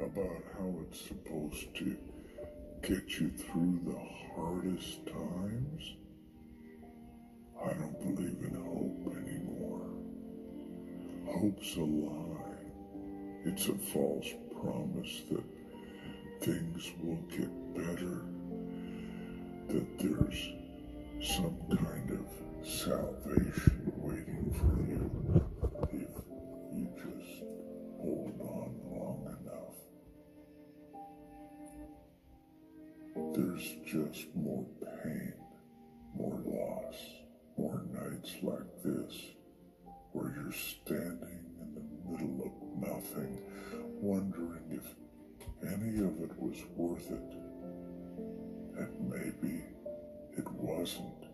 about how it's supposed to get you through the hardest times? I don't believe in hope anymore. Hope's a lie. It's a false promise that things will get better, that there's some kind of salvation waiting for you if you just hold on long enough. There's just more pain, more loss, more nights like this where you're standing in the middle of nothing, wondering if any of it was worth it. And maybe it wasn't.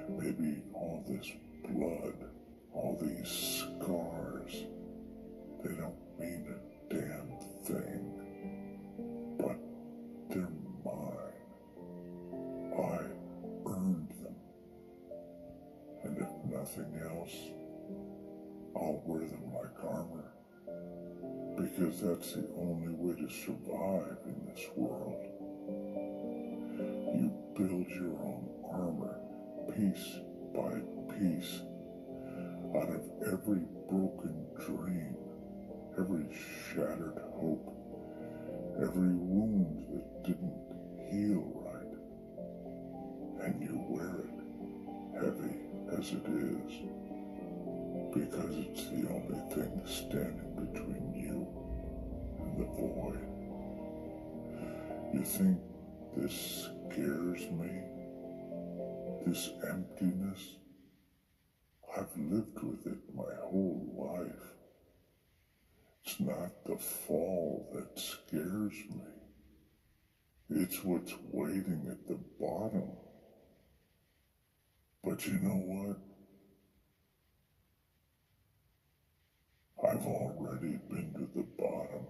Maybe all this blood, all these scars, they don't mean a damn thing. But they're mine. I earned them. And if nothing else, I'll wear them like armor. Because that's the only way to survive in this world. You build your own armor, piece by piece, out of every broken dream, every shattered hope, every wound that didn't heal right. And you wear it, heavy as it is, because it's the only thing standing between you and the void. You think this scares me? This emptiness? I've lived with it my whole life. It's not the fall that scares me. It's what's waiting at the bottom. But you know what? I've already been to the bottom.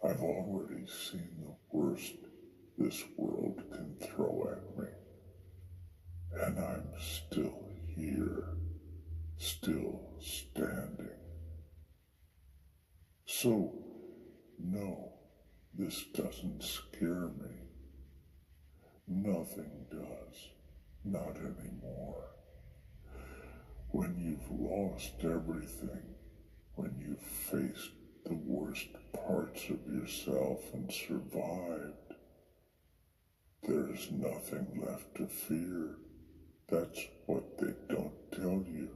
I've already seen the worst this world can throw at me. And I'm still here, still standing. So, no, this doesn't scare me. Nothing does. Not anymore. When you've lost everything, when you've faced the worst parts of yourself and survived, there's nothing left to fear. That's what they don't tell you.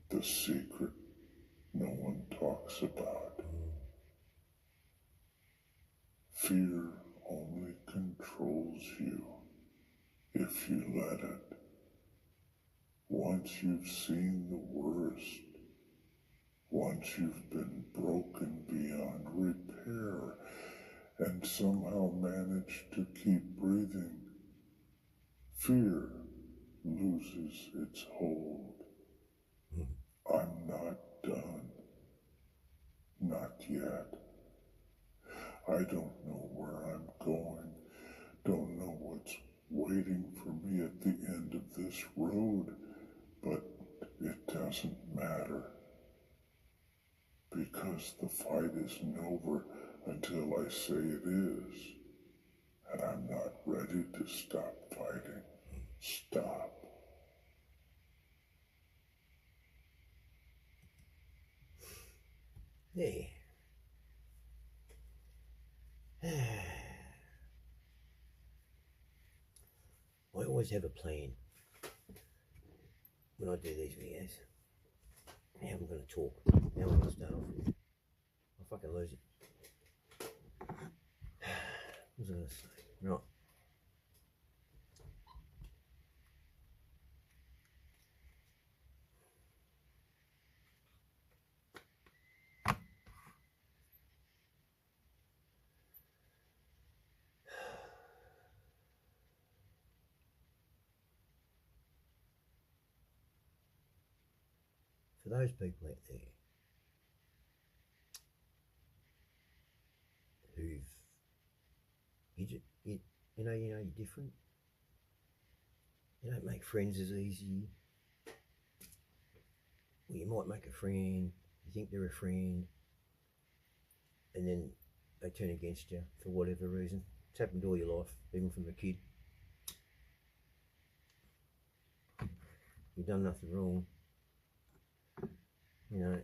The secret no one talks about. Fear only controls you if you let it. Once you've seen the worst, once you've been broken beyond repair and somehow managed to keep breathing, fear loses its hold. I'm not done. Not yet. I don't know where I'm going. Don't know what's waiting for me at the end of this road, but it doesn't matter. Because the fight isn't over until I say it is. And I'm not ready to stop fighting. Stop. Yeah. I always have a plan when I do these videos. How I'm going to talk, how I'm going to start off with. I fucking lose it. What was I going to say? Right. For those people out there who've, you know, you're different. You don't make friends as easy. Well, you might make a friend, you think they're a friend, and then they turn against you for whatever reason. It's happened all your life, even from a kid. You've done nothing wrong, you know,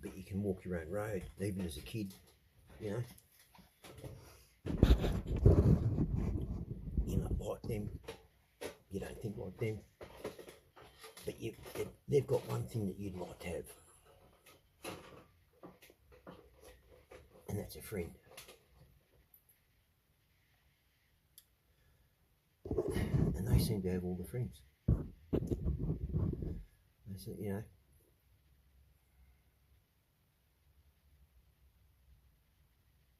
but you can walk your own road, even as a kid, you know. You're not like them, you don't think like them, but they've got one thing that you'd like to have, and that's a friend. And they seem to have all the friends. They say, you know,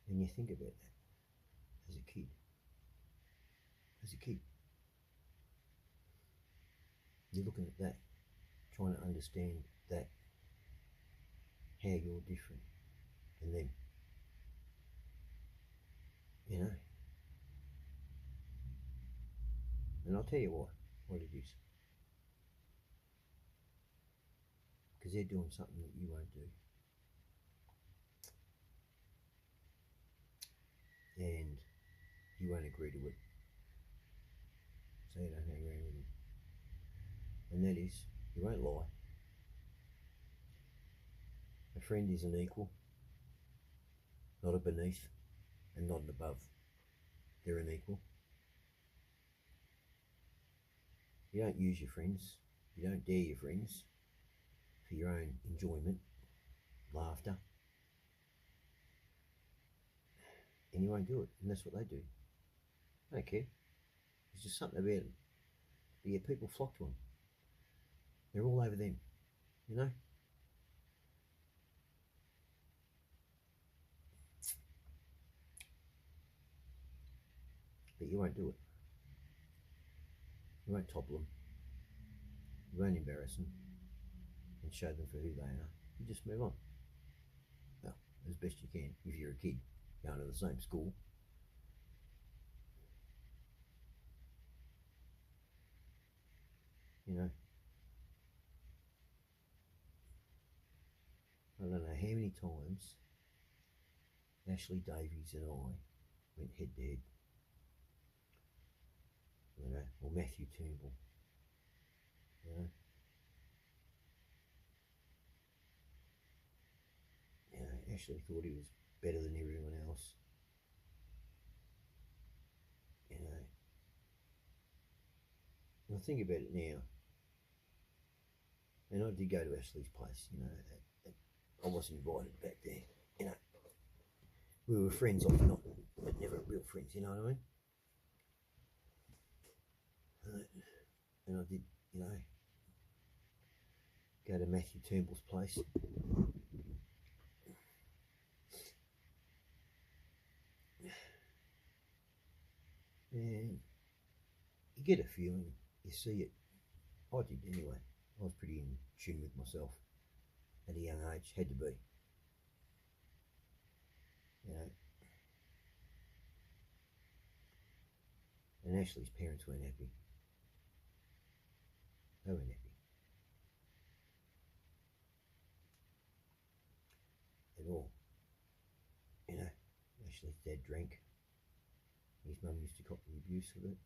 and you think about that as a kid. As a kid, you're looking at that, trying to understand that, how you're different than them, you know. And I'll tell you what it is. Because they're doing something that you won't do. And you won't agree to it. So you don't hang around with them. And that is, you won't lie. A friend is an equal, not a beneath, and not an above. They're an equal. You don't use your friends, you don't dare your friends for your own enjoyment, laughter, and you won't do it, and that's what they do. I don't care. There's just something about them. But yet people flock to them. They're all over them, you know? But you won't do it. You won't topple them. You won't embarrass them and show them for who they are. You just move on. Well, as best you can if you're a kid going to the same school. You know, I don't know how many times Ashley Davies and I went head to head. You know, or Matthew Turnbull. You know. You know, Ashley thought he was better than everyone else. You know. And I think about it now. And I did go to Ashley's place, you know. I wasn't invited back there, you know. We were friends off and on, but never real friends, you know what I mean? And I did, you know, go to Matthew Turnbull's place. And you get a feeling, you see it. I did anyway. I was pretty in tune with myself at a young age, had to be. You know. And Ashley's parents weren't happy. They weren't happy. At all. You know, Ashley's dad drank. His mum used to cop the abuse of it.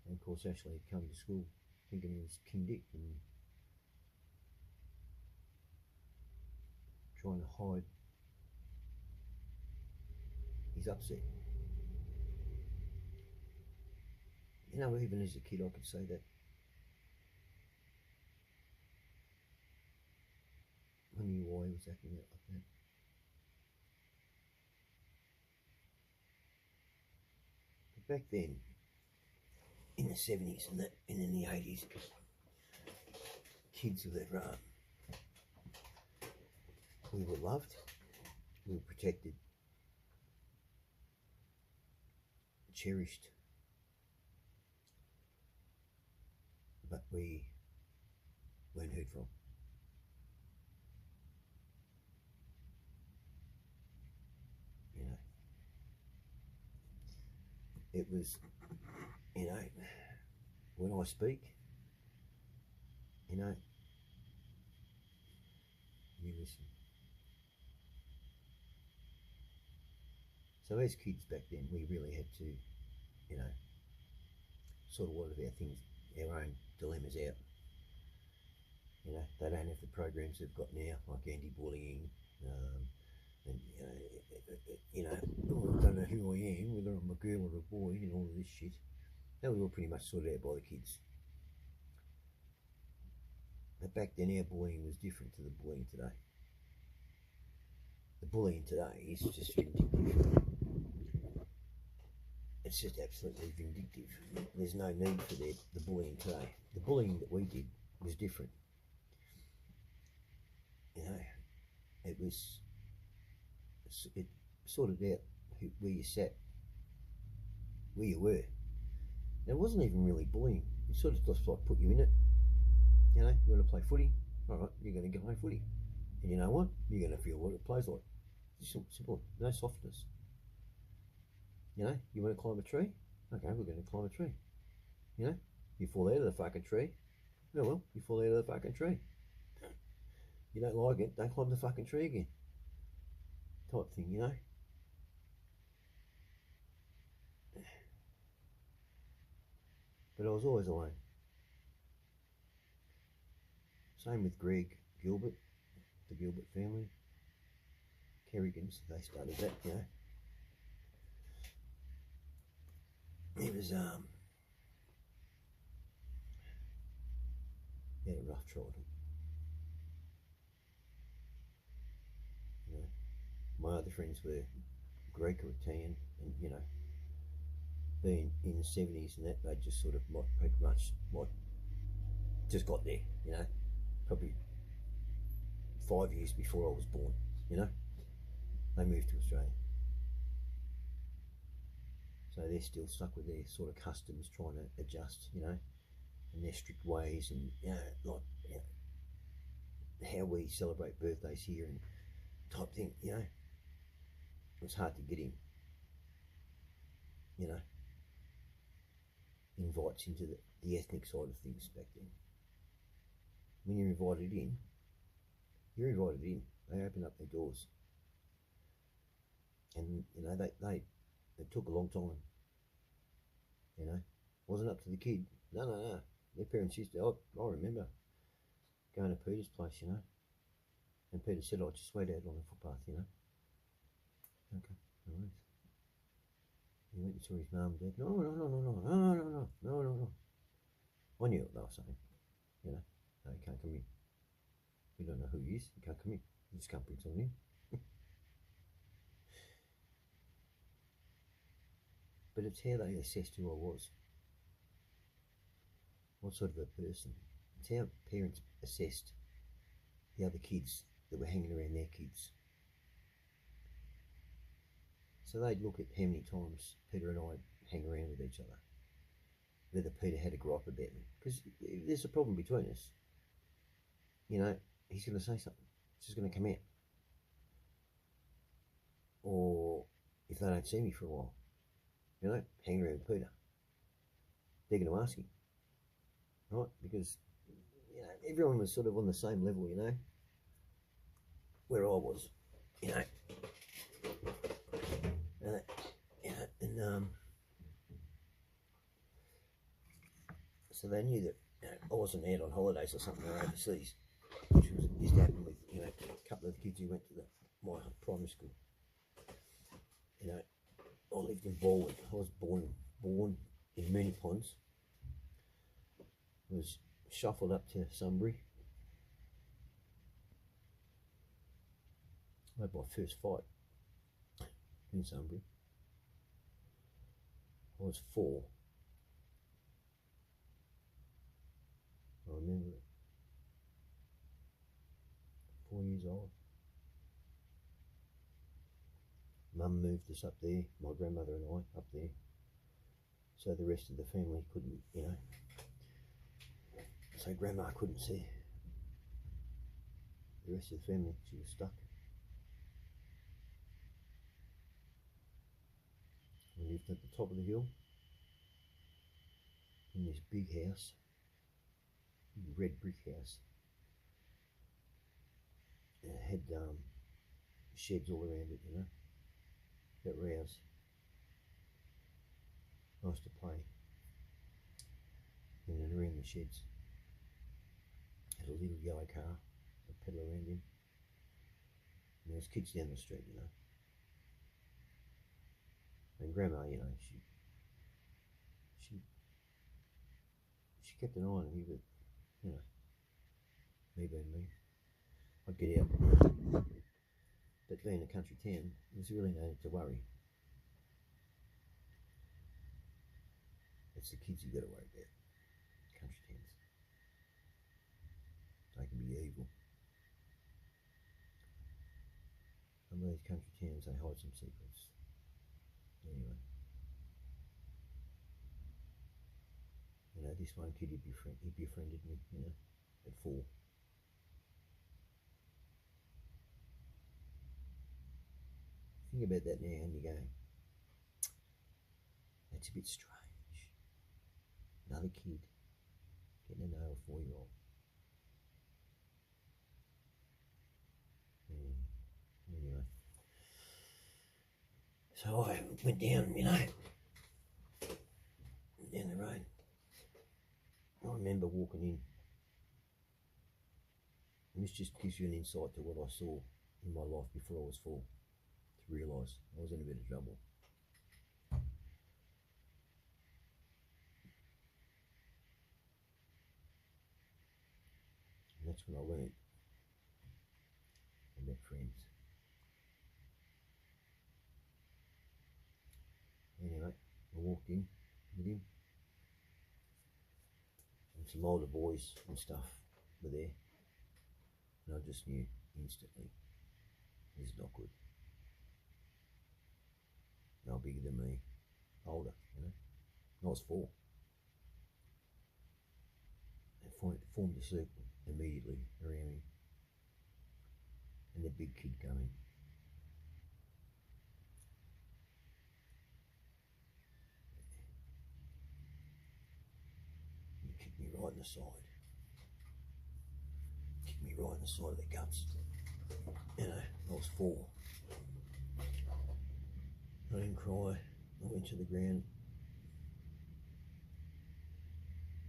And of course Ashley had come to school thinking he was King Dick and trying to hide his upset. You know, even as a kid I could say that. I knew why he was acting out like that. But back then, in the 70s and in the 80s, kids were, we were loved, we were protected, cherished, but we weren't heard from. You know, it was, you know, when I speak, you know, You listen. So as kids back then, we really had to, you know, sort of a lot of our things, our own dilemmas out. You know, they don't have the programs they've got now, like anti-bullying, and oh, I don't know who I am, whether I'm a girl or a boy, and all of this shit. That was all pretty much sorted out by the kids. But back then, our bullying was different to the bullying today. The bullying today is just vindictive. It's just absolutely vindictive. There's no need for the bullying today. The bullying that we did was different. You know, it sorted out where you sat, where you were. And it wasn't even really bullying. It sort of just like put you in it. You know, you want to play footy? All right, you're going to go play footy. And you know what? You're going to feel what it plays like. It's simple. No softness. You know, you want to climb a tree? Okay, we're going to climb a tree. You know, you fall out of the fucking tree. Oh well, you fall out of the fucking tree. You don't like it, don't climb the fucking tree again. Type thing, you know. But I was always alone. Same with Greg Gilbert, the Gilbert family. Kerrigans, they started that, you know. He was, he had a rough childhood. You know, my other friends were Greek or Italian, and you know, being in the 70s and that, they just sort of pretty much just got there, you know, probably 5 years before I was born, you know. They moved to Australia. So they're still stuck with their sort of customs, trying to adjust, you know, and their strict ways, and you know, like you know, how we celebrate birthdays here and type thing, you know. It's hard to get in, you know. Invites into the ethnic side of things back then. When you're invited in, you're invited in. They open up their doors, and you know it took a long time. You know, wasn't up to the kid. No. Their parents used to. I remember going to Peter's place, you know, and Peter said, "I just wait out on the footpath," you know. Okay, no worries. He went and saw his mum and dad. No. I knew what they were saying, you know. No, you can't come in. You don't know who he is. You can't come in. You just can't bring someone in. But it's how they assessed who I was. What sort of a person. It's how parents assessed the other kids that were hanging around their kids. So they'd look at how many times Peter and I hang around with each other. Whether Peter had a gripe about me. Because if there's a problem between us, you know, he's going to say something. It's just going to come out. Or if they don't see me for a while, you know, hang around with Peter, they're going to ask him, right? Because, you know, everyone was sort of on the same level, you know, where I was, you know. So they knew that, you know, I wasn't out on holidays or something or overseas, which used to happen with, you know, a couple of the kids who went to my primary school. You know, I lived in Baldwin. I was born in Moonee Ponds. Was shuffled up to Sunbury. I had my first fight in Sunbury. I was 4. I remember it. 4 years old. Mum moved us up there, my grandmother and I up there, so the rest of the family couldn't, you know, so Grandma couldn't see the rest of the family. She was stuck. We lived at the top of the hill in this big house, big red brick house. it had sheds all around it, you know, that rouse. Nice to play in and around the sheds. Had a little yellow car to pedal around in. And there was kids down the street, you know. And Grandma, you know, she kept an eye on me, but you know, me being me, I'd get out. But being a country town, there's really no need to worry. It's the kids you got to worry about. Country towns, they can be evil. Some of these country towns, they hide some secrets. Anyway, you know, this one kid he befriended me, you know, at 4. Think about that now and you go, that's a bit strange. Another kid getting to know a 4-year-old. Anyway, so I went down, you know, down the road. I remember walking in, and this just gives you an insight to what I saw in my life before I was 4, to realise I was in a bit of trouble. And that's when I learned about friends. Anyway, I walked in with him, and some older boys and stuff were there, and I just knew instantly, this is not good. No bigger than me, older, you know. I was 4. They formed a circle immediately around me, and the big kid coming. He kicked me right in the side. Kicked me right in the side of the guts. You know, I was 4. I didn't cry. I went to the ground,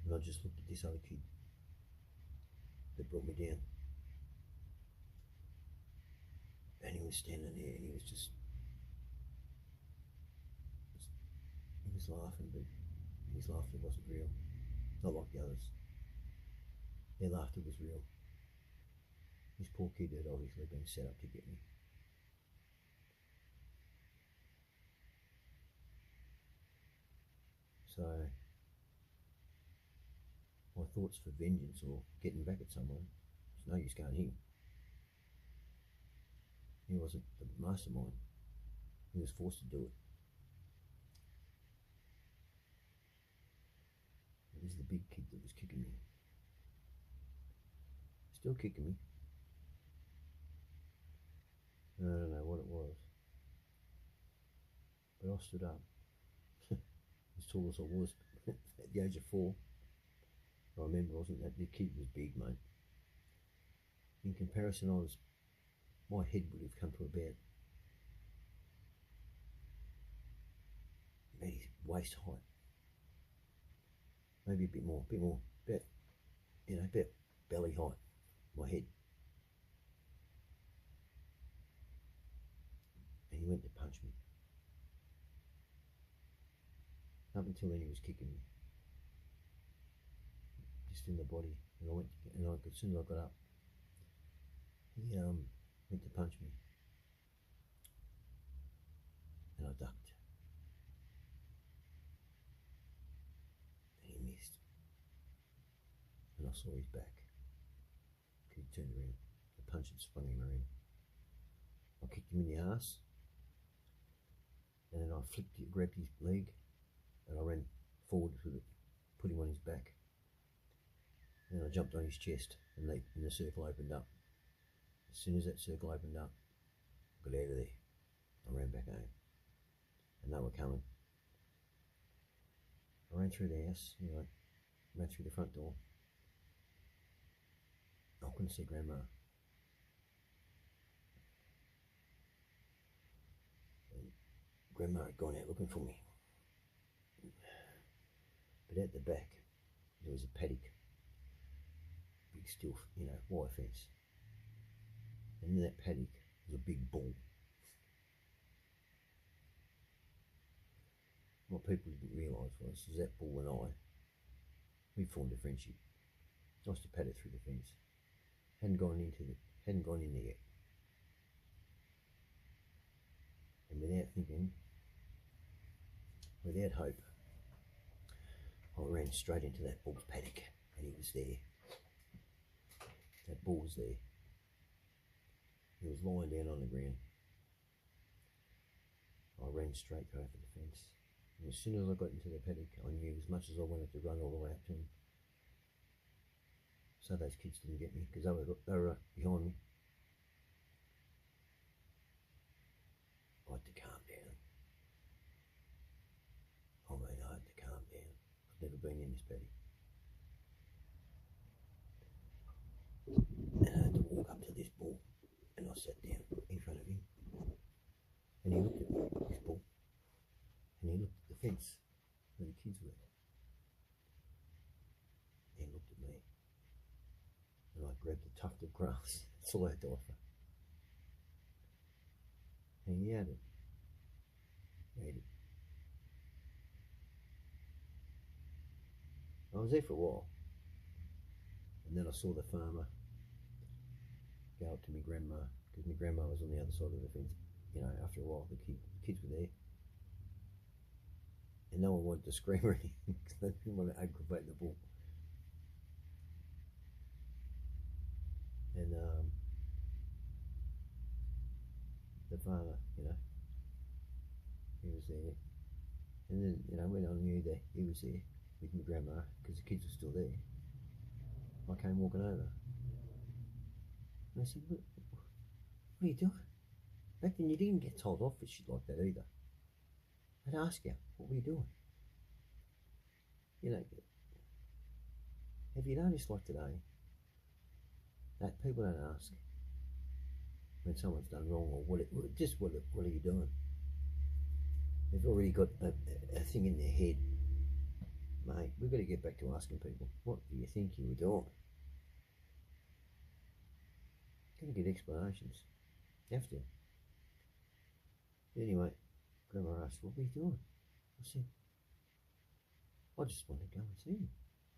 and I just looked at this other kid that brought me down. And he was standing there, and he was laughing, but his laughter wasn't real. Not like the others. Their laughter was real. This poor kid had obviously been set up to get me. So my thoughts for vengeance or getting back at someone, it's no use going him. He wasn't the mastermind. He was forced to do it. It was the big kid that was kicking me. Still kicking me. I don't know what it was. But I stood up. As tall as I was at the age of 4. I remember, wasn't that the kid was big, mate. In comparison, my head would have come to about his waist height. Maybe a bit more, about, you know, about belly height, my head. And he went to punch me. Up until then he was kicking me. Just in the body. And as soon as I got up, he went to punch me. And I ducked. And he missed. And I saw his back. He turned around. The punch had sprung him around. I kicked him in the arse. And then I grabbed his leg, and I ran forward with it, put him on his back. And then I jumped on his chest, and the circle opened up. As soon as that circle opened up, I got out of there. I ran back home, and they were coming. I ran through the house, you know, ran through the front door. I couldn't see Grandma. Grandma had gone out looking for me. But at the back, there was a paddock, big still, wire fence. And in that paddock was a big bull. What people didn't realise was that bull and I, we formed a friendship. I used to pat it through the fence. Hadn't gone in there yet. And without thinking, without hope, I ran straight into that bull's paddock, and he was there. That bull was there. He was lying down on the ground. I ran straight over the fence. And as soon as I got into the paddock, I knew as much as I wanted to run all the way up to him, so those kids didn't get me, because they were behind me. I had to calm down. I mean, I had to calm down. I've never been in this paddock. And I had to walk up to this bull, and I sat down in front of him. And he looked at me, this bull, and he looked at the fence where the kids were. He looked at me, and I grabbed a tuft of grass. That's all I had to offer. And he had it. He ate it. I was there for a while, and then I saw the farmer go up to my grandma, because my grandma was on the other side of the fence. After a while, the kids were there, and no one wanted to scream or anything, because they didn't want to aggravate the bull. And the farmer, he was there. And then, when I knew that he was there with my grandma, because the kids were still there, I came walking over. And I said, what are you doing? Back then you didn't get told off for shit like that either. I'd ask you, what were you doing? Have you noticed like today, that people don't ask when someone's done wrong, or what are you doing? They've already got a thing in their head. Mate, we've got to get back to asking people, what do you think you were doing? Got to get explanations. You have to. Anyway, Grandma asked, what were you doing? I said, I just wanted to go and see him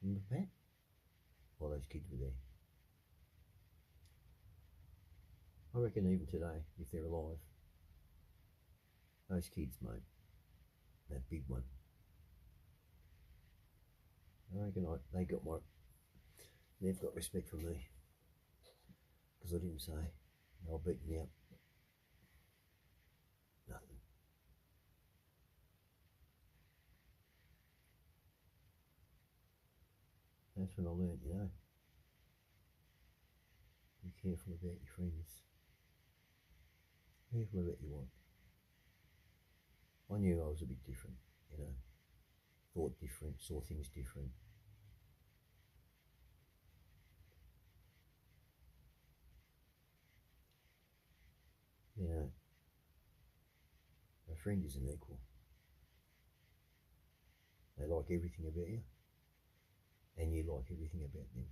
in the pad while those kids were there. I reckon even today, if they're alive, those kids, mate, that big one, I reckon they've got respect for me, because I didn't say they were beating me up. Nothing. That's when I learned, be careful about your friends. Careful about your want. I knew I was a bit different, thought different, saw things different. A friend isn't equal. They like everything about you, and you like everything about them.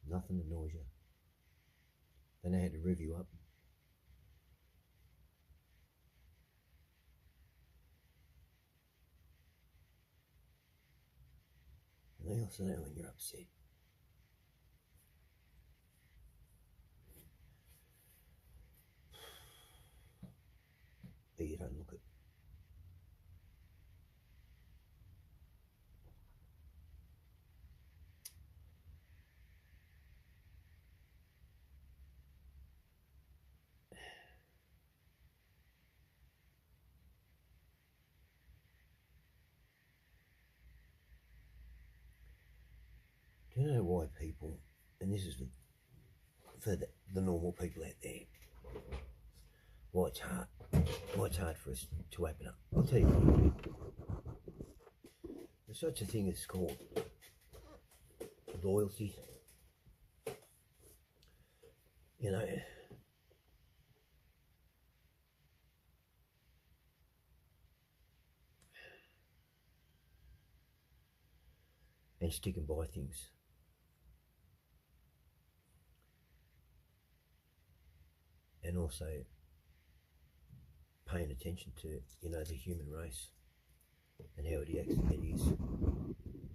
Nothing annoys you. They know how to rev you up. And they also know when you're upset. But you don't look it. Do you know why people, and this is for the normal people out there, why it's hard for us to open up? I'll tell you, there's such a thing as called loyalty. and sticking by things. And also paying attention to, the human race and how it is.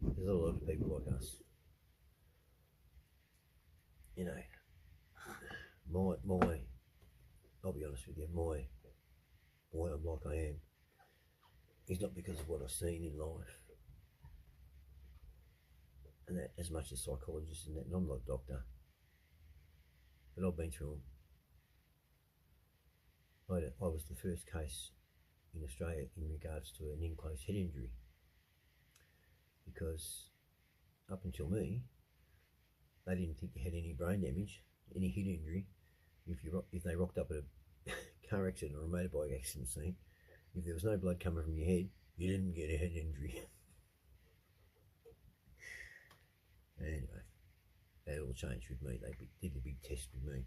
There's a lot of people like us. I'll be honest with you, why I'm like I am is not because of what I've seen in life. And that, as much as psychologists and that, and I'm not a doctor, but I've been through them. I was the first case in Australia in regards to an enclosed head injury, because up until me, they didn't think you had any brain damage, any head injury. If they rocked up at a car accident or a motorbike accident scene, if there was no blood coming from your head, you didn't get a head injury. Anyway, that all changed with me. They did the big test with me.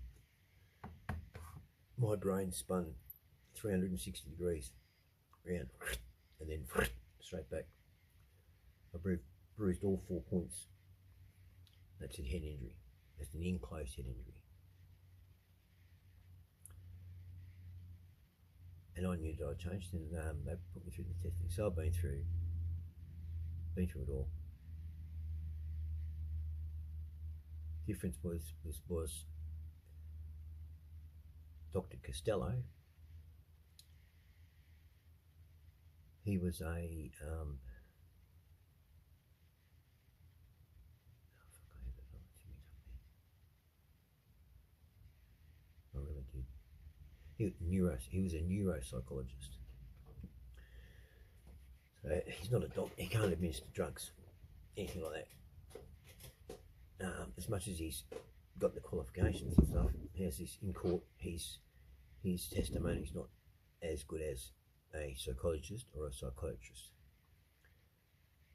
My brain spun 360 degrees round and then straight back. I bruised all 4 points. That's a head injury. That's an enclosed head injury. And I knew that I'd changed, and they put me through the testing. So I've been through it all. Difference was Dr. Costello. He was a I really did. He was a neuropsychologist. So he's not a doctor. He can't administer drugs, anything like that. As much as he's got the qualifications and stuff, he has this in court. His testimony is not as good as a psychologist or a psychiatrist,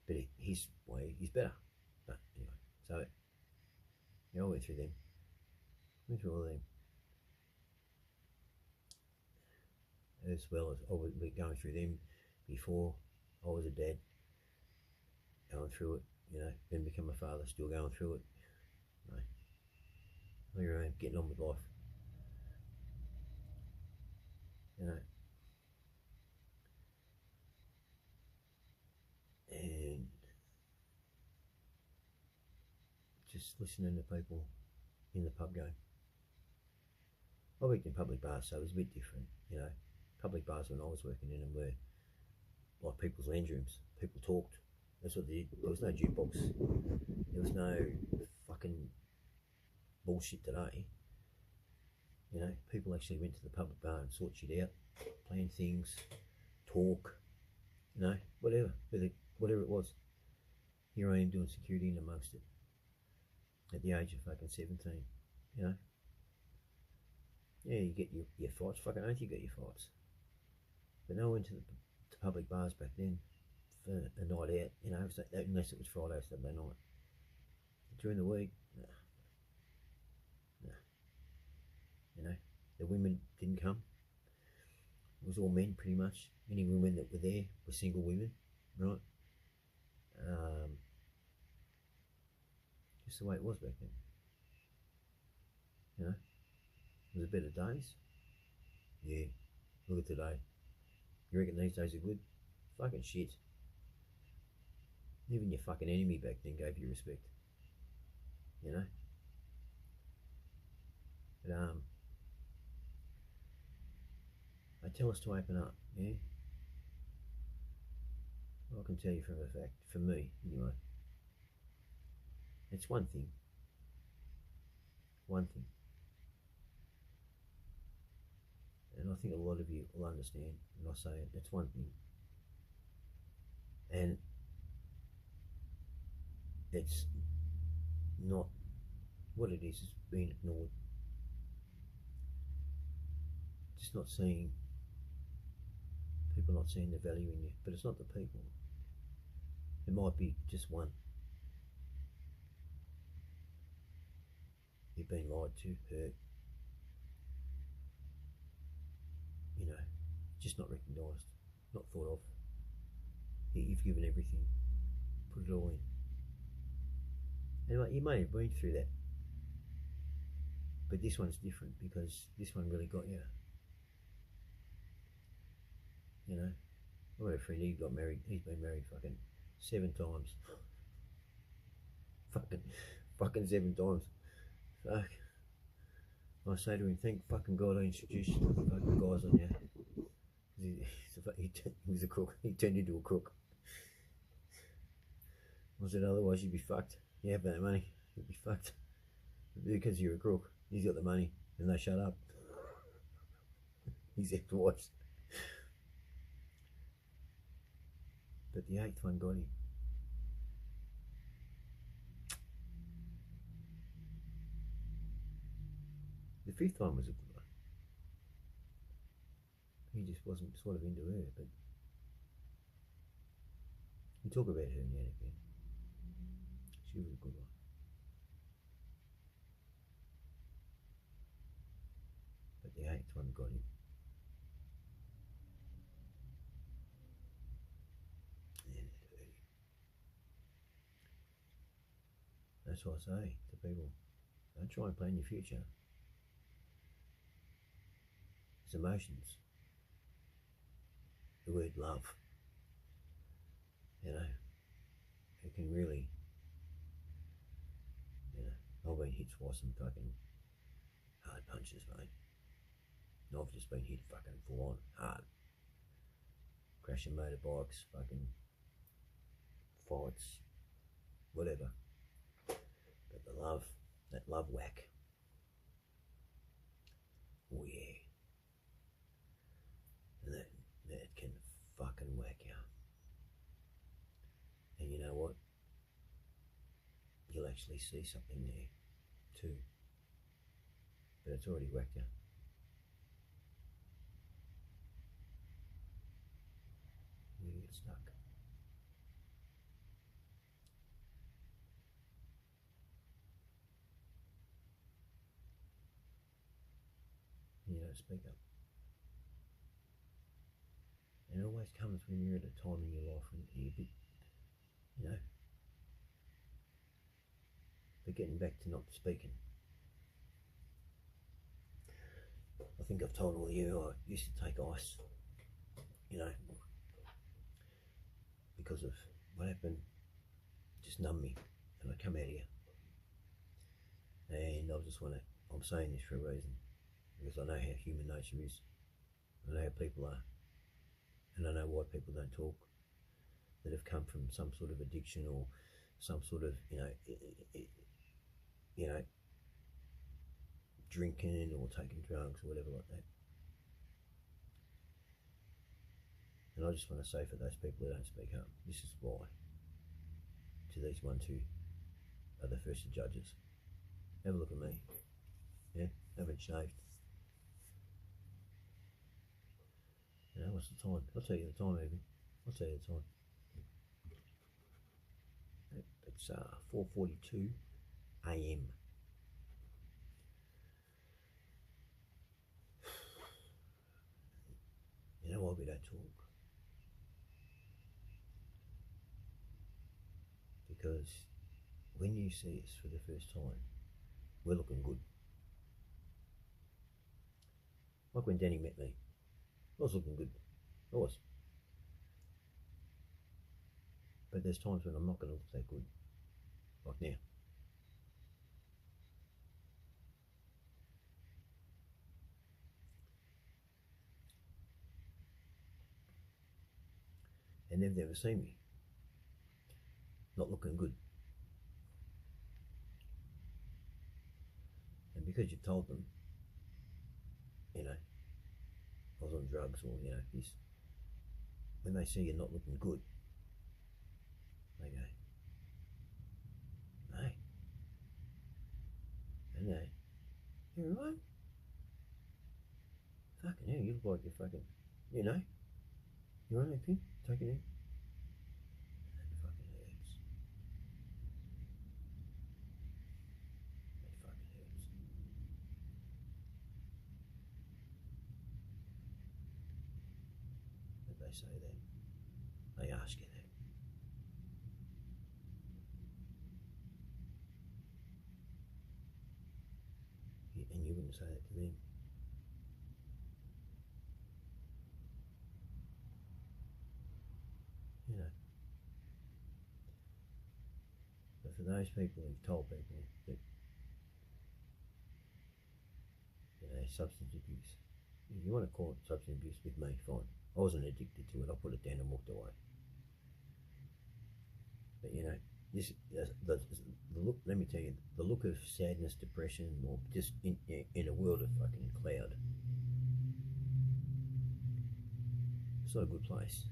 but his way is better. But anyway, so I went through them. Went through all of them. As well as I was going through them before I was a dad, going through it, then become a father, still going through it. On your own, getting on with life. And just listening to people in the pub going. I worked in public bars, so it was a bit different, Public bars when I was working in them were like people's lounge rooms. People talked. That's what they did. There was no jukebox. There was no fucking bullshit today. People actually went to the public bar and sort shit out, plan things, talk, whatever it was. Here I am doing security in amongst it at the age of fucking 17, Yeah, you get your fights. Fucking oath you get your fights. But no one went to public bars back then for a night out, unless it was Friday or Saturday night. During the week, nah. The women didn't come. It was all men pretty much. Any women that were there were single women, right? Just the way it was back then. Was it better days? Yeah. Look at today. You reckon these days are good? Fucking shit. Even your fucking enemy back then gave you respect. But they tell us to open up, yeah? Well, I can tell you from a fact, for me, anyway. It's one thing. One thing. And I think a lot of you will understand when I say it. It's one thing. And it's not what it is being ignored. Just not seeing, people not seeing the value in you. But it's not the people. It might be just one. You've been lied to, hurt. Just not recognised, not thought of. You've given everything, put it all in. And like, you may have been through that, but this one's different because this one really got you. You know, I've got a friend, he got married, he's been married fucking 7 times. fucking 7 times. Fuck. I say to him, thank fucking God I introduced you to the fucking guys on you. He was a crook. He turned into a crook. I said, otherwise you'd be fucked. You have that money, you'd be fucked. Because you're a crook. He's got the money, and they shut up. He's ex-wives. But the 8th one got him. The 5th one was a good one. He just wasn't sort of into her, but we talk about her now and again. She was a good one. But the 8th one got him. And it hurt him. That's what I say to people. Don't try and plan your future. It's emotions. The word love. You know, it can really, you know, I've been hit twice and fucking hard punches, mate. And I've just been hit fucking full on, hard. Crashing motorbikes, fucking fights, whatever. But the love, that love whack. Oh yeah. And that can fucking whack you. And you know what? You'll actually see something there too. But it's already whacked you. You get stuck. And you don't speak up. And it always comes when you're at a time in your life when you're a bit, you know, but getting back to not speaking. I think I've told all of you I used to take ice, you know, because of what happened, just numb me, and I come out here. And I just want to, I'm saying this for a reason, because I know how human nature is, I know how people are, and I know why people don't talk, that have come from some sort of addiction or some sort of, you know, drinking or taking drugs or whatever like that. And I just want to say for those people who don't speak up, this is why. To these ones who are the first judges. Have a look at me. Yeah, haven't shaved. You know, what's the time? I'll tell you the time, even. I'll tell you the time. It's 4:42 a.m. You know why we don't talk? Because when you see us for the first time, we're looking good. Like when Danny met me, I was looking good. I was. But there's times when I'm not going to look that good. Like now. And they've never seen me not looking good. And because you've told them, you know, I was on drugs or, you know, this, when they see you not looking good, they go, mate, and they, you're right. Fucking hell, you look like you're fucking, you know, you want anything? Take it in. That fucking hurts. That fucking hurts. But they say that. They ask you that. wouldn't say that to them. You know. But for those people who've told people that, you know, substance abuse, if you want to call it substance abuse with me, fine. I wasn't addicted to it. I put it down and walked away. But you know, this the look. Let me tell you, the look of sadness, depression, or just in a world of fucking cloud. It's not a good place,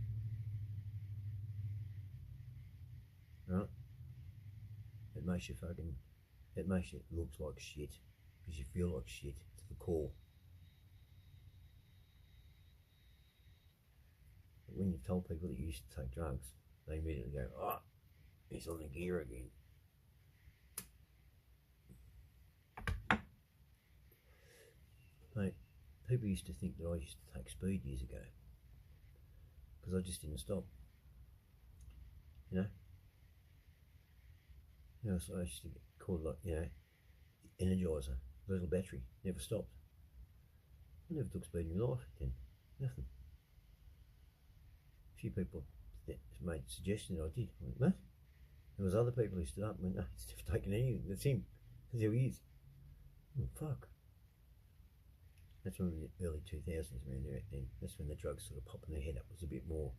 right? It makes you look like shit because you feel like shit to the core. But when you've told people that you used to take drugs, they immediately go, "Oh, he's on the gear again." Mate, people used to think that I used to take speed years ago because I just didn't stop. You know, so I used to get called like, you know, Energizer, little battery, never stopped. I never took speed in my life then, nothing. A few people that made a suggestion that I did. I went, what? There was other people who stood up and went, no, he's never taken anything, that's him, that's who he is. Oh, fuck. That's when the early 2000s around there then. That's when the drugs sort of popping their head up. It was a bit more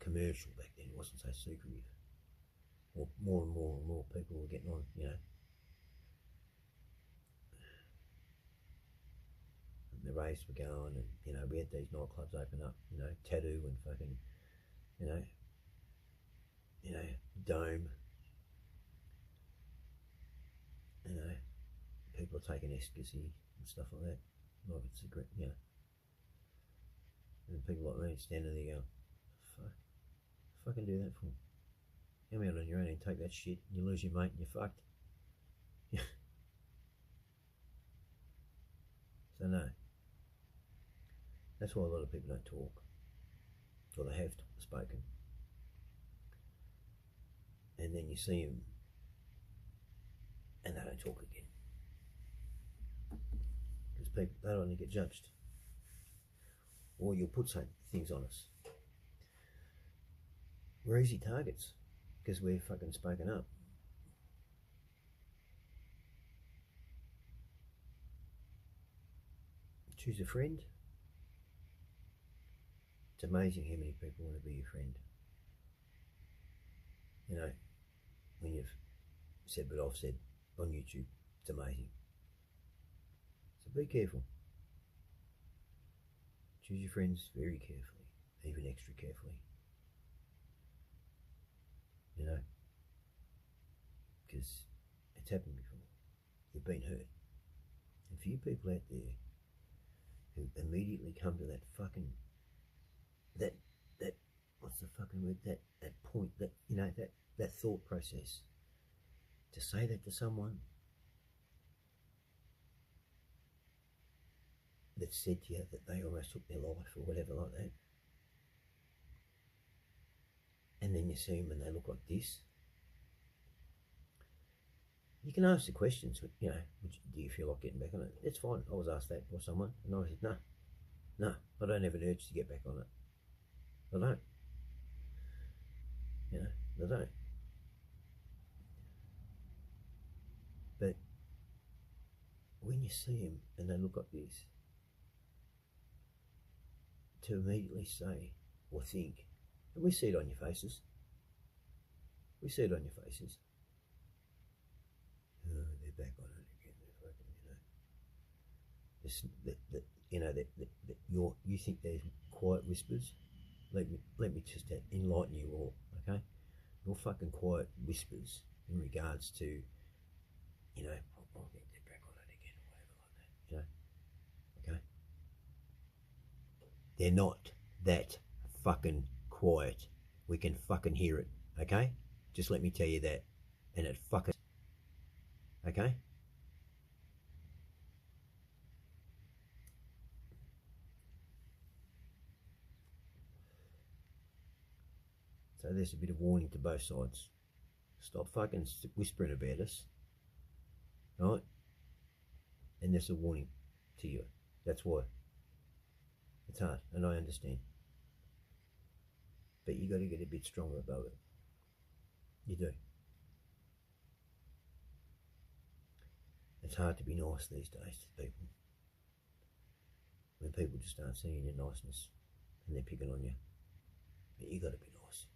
commercial back then, it wasn't so secretive. Or more and more people were getting on, you know. And the raves were going, and you know, we had these nightclubs open up, you know, Tattoo and fucking, you know, Dome. You know, people are taking ecstasy and stuff like that. Like it's a great, you know. And people like me standing there going, fucking do that for? Come out on your own and take that shit, and you lose your mate and you're fucked. So no. That's why a lot of people don't talk. Or they have spoken. And then you see them and they don't talk again. Because people, they don't want to get judged. Or you'll put things on us. We're easy targets because we're fucking spoken up. Choose a friend. It's amazing how many people want to be your friend. You know, when you've said what I've said on YouTube, it's amazing. So be careful. Choose your friends very carefully, even extra carefully. You know, because it's happened before. You've been hurt. And for you people out there who immediately come to that fucking, that what's the fucking word, that point, that, you know, that thought process, to say that to someone that said to you that they almost took their life or whatever like that, and then you see them and they look like this, you can ask the questions, you know, do you feel like getting back on it? It's fine. I was asked that by someone and I said, no, I don't have an urge to get back on it. I don't. You know, I don't. But when you see them and they look like this, to immediately say or think, and we see it on your faces. We see it on your faces. Oh, they're back on it again. They're fucking, you know. You think there's quiet whispers. Let me just enlighten you all, okay? Your fucking quiet whispers in regards to, you know, I'll get back on it again or whatever like that, you know, okay? They're not that fucking quiet. We can fucking hear it, okay? Just let me tell you that. And it fucking, okay? So there's a bit of warning to both sides. Stop fucking whispering about us, right? And there's a warning. to you. That's why. It's hard, and I understand. But you got to get a bit stronger about it. You do. It's hard to be nice these days to people. When people just aren't seeing your niceness and they're picking on you. But you got to be nice.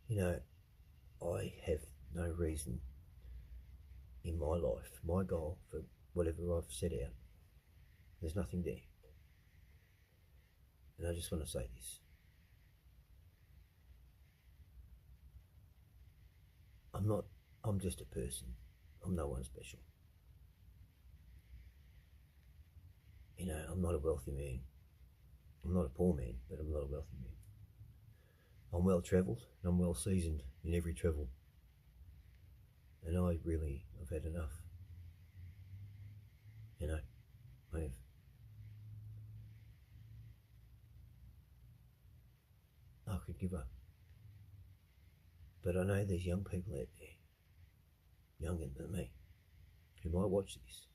You know, I have no reason in my life, my goal for whatever I've set out, there's nothing there. And I just want to say this. I'm just a person. I'm no one special. You know, I'm not a wealthy man. I'm not a poor man, but I'm not a wealthy man. I'm well travelled and I'm well seasoned in every travel. And I've had enough. You know, I have. I could give up. But I know there's young people out there, younger than me, who might watch this.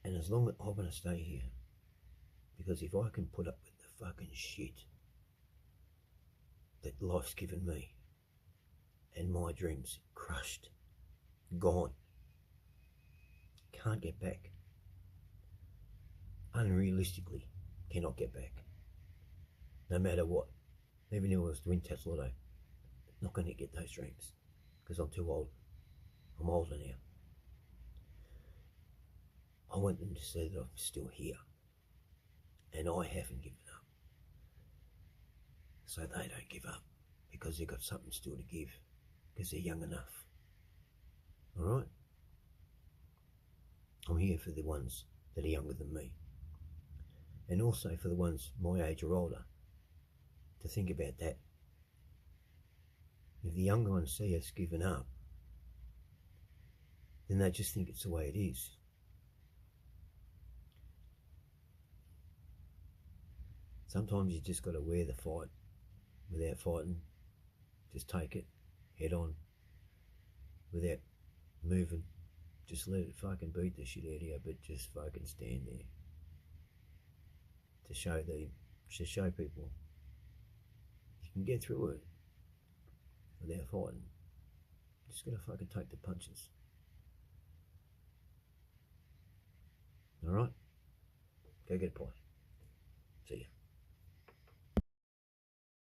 And as long as I want to stay here, because if I can put up with the fucking shit that life's given me, and my dreams crushed, gone, can't get back, unrealistically cannot get back, no matter what. Even if I was to win Tatslotto, not going to get those dreams because I'm too old. I'm older now. I want them to see that I'm still here and I haven't given up, so they don't give up because they've got something still to give because they're young enough. Alright? I'm here for the ones that are younger than me, and also for the ones my age or older, to think about that. If the younger ones see us giving up, then they just think it's the way it is. Sometimes you just got to wear the fight without fighting. Just take it head on without moving. Just let it fucking beat the shit out of you, but just fucking stand there to show people you can get through it without fighting. Just gotta fucking take the punches. Alright? Go get a pie. See ya.